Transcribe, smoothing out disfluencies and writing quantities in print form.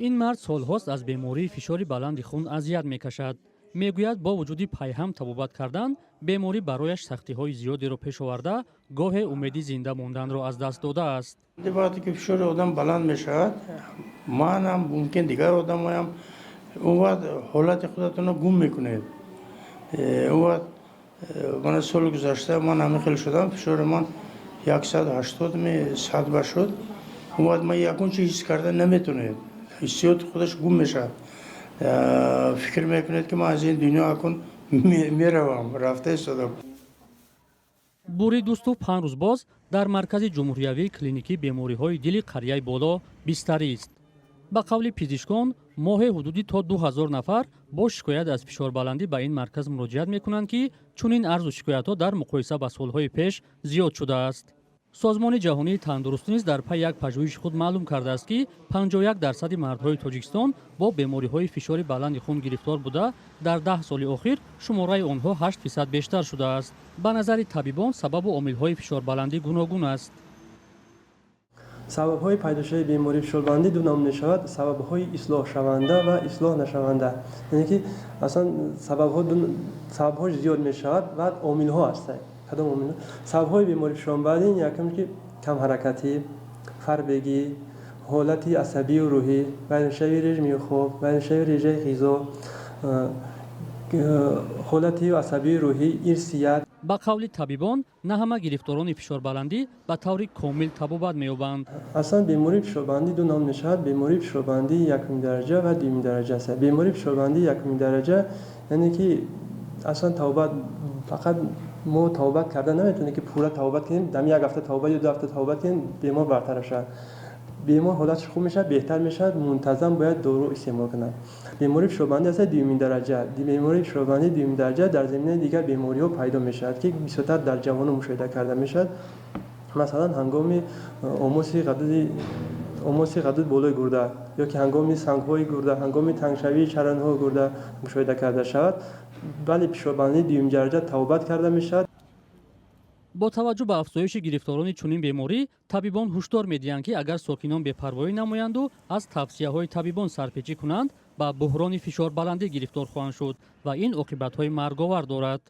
ин мард солҳост аз бемории фишори баланди хун азият мекашад. мегӯяд бо вуҷуди пайҳам табобат кардан беморӣ барояш сахтиҳои зиёдеро пеш оварда гоҳе умеди зинда монданро аз даст додааст. вақте ки фишори одам баланд мешавад, манам мумкин дигар одамоям он вақт ҳолати худатонро гум мекунед. он вақт мана соли гузашта ман ҳамин хел шудам, фишори ман 180 100 ба шуд. он вақт ман ягон чиз ҳис карда наметонед, ҳиссиёти худаш гум мешавад. фикр мекунед ки ман аз ин дунё акун меравам, рафта истодам. бури дӯсту 5 рӯз боз дар маркази ҷумҳуриявии клиникии бемориҳои дили қарияи боло бистарист. ба қавли пизишкон моҳе ҳудуди то 2000 нафар бо шикоят аз фишорбаландӣ ба ин марказ муроҷиат мекунанд ки чунин арзу шикоятҳо дар муқоиса ба солҳои пеш зиёд шудааст. созмони ҷаҳонии тандурустӣ низ дар пай як пажӯҳиши худ маълум кардааст ки 51% мардҳои тоҷикистон бо бемориҳои фишори баланди хун гирифтор буда дар 10 соли охир шумораи онҳо 8% бештар шудааст. ба назари табибон сабабу омилҳои фишорбаландӣ гуногун аст. сабабҳои пайдошавии бемории фишорбаландӣ ду nom мешавад: сабабҳои ислоҳшаванда ва ислоҳнашаванда. яъне ки аслан сабабҳо зиёд мешавад ва омилҳо ҳастанд. кадом омилҳо? сабабҳои бемории фишорбаландӣ якум ки камҳаракатӣ, фарбегӣ, ҳолати асабию рӯҳӣ, вайроншавии режими хоб, вайроншавии режаи ғизо, ҳолати асабии рӯҳӣ, ирсият. ба қавли табибон на ҳама гирифторони фишорбаландӣ ба таври комил табобат меёбанд. аслан бемории фишорбаландӣ ду nom мешавад: бемории фишорбаландии якуми дараҷа ва дуюми дараҷа аст. бемории фишорбаландии якуми дараҷа яъне ки аслан табобат фақат мо табобат карда наметавонем ки пурра табобат кунем, дам як ҳафта табобат ё 2 ҳафта табобат кунем бемор бартар шавад. бемор ҳолаташ хуб мешавад, беҳтар мешавад, мунтазам бояд дору истеъмол кунад. бемории фишорбаландӣ аст дуюми дараҷа. бемории фишорбаландии дуюми дараҷа дар заминаи дигар бемориҳо пайдо мешавад ки бисёртар дар ҷавонон мушоҳида карда мешавад. масалан ҳангоми омоси ғадуд болои гурда ё ки ҳангоми сангҳои гурда, ҳангоми тангшавии чаранҳои гурда мушоҳида карда шавад. вале фишорбаландии дуюми дараҷа табобат карда мешавад. бо таваҷҷӯҳ ба афзоиши гирифторони чунин беморӣ табибон ҳушдор медиҳанд ки агар сокинон бепарвоӣ намоянду аз тавсияҳои табибон сарпечӣ кунанд ба буҳрони фишорбаландӣ гирифтор хоҳанд шуд ва ин оқибатҳои марговар дорад.